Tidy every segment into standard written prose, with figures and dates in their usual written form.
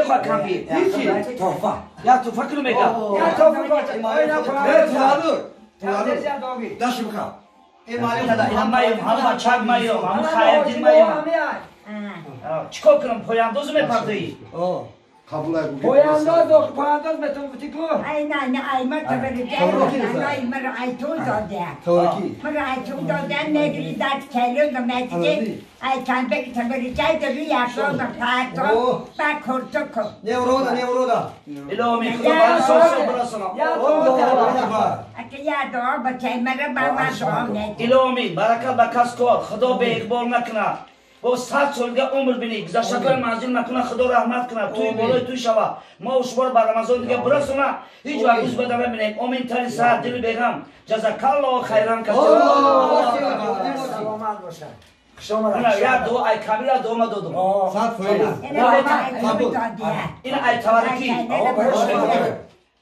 ما کافی هیچی توفا یا تو فکر میگم یا تو فکر نه تولد داشت بخواه اینا مایم هم چاق مایم هم خیلی مایم چیکار کنم پایانداز میپردی kabul et bu. پایانداز متون بتیکو Ay nane ay mata vereceğim. Ay mara ay tuğda de. Tavaki. Mara ay tuğda de ne gridat keliyor da mecdi. Ay kan bek tavereceğim de bir yaşlı da pato. Bak kurtuku. Ne orada ne orada? İlahi kızım sosu burasına Aki ya doğ bacay mara baba doğ ne. İlahi baraka bakas ko خدا به اقبال نکنه با 100 سالگی عمر بینی گذشته منزل نکنه خدا رحمت کنه توی بالای توی شوا ما شما بر رمضان دیگه برسونه هیچ وقت روز بدم ببینیم امین ترین ساعت دل بگم جزاک الله خیران کس سلامت باشه یا دو ای کاملا دو ما دادم Saat söyle. این ای تبارکی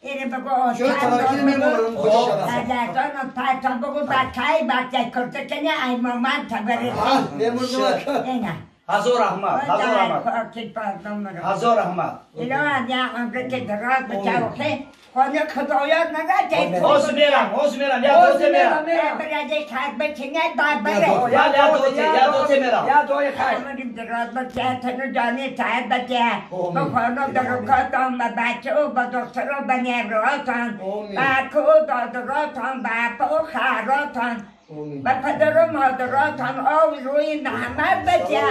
Ere bago Şöyle tarakini mi bulalım? Alardan pato bago bakay bakay kurtukene ay maman tabere. Memurlu var. Ena. هزار احمد هزار احمد Korkut pardon. هزار احمد İlan ya amrike darat bıçağı. Konu kıdoya ne kadar? اوز میرم یا دوته میرم Beraber kalbe çine dabere. یا دوته میرم یا دوی خیر Amanım darat bıçağı tını canı tayyibete. Bu konu darukadan ve bacı o doktoru ben evratan. Baku darukadan bapu kharatan. Ben pederim hadratan av ruhi Muhammed bacı.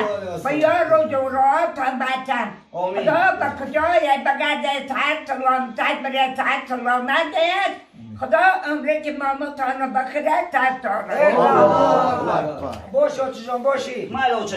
Bayar juratan bacı. Da bakacağım bagade tatlan tatbere tatlan ne خدا عمره که ماما تانا بخیره تا باش آتیجان باشی مالو چه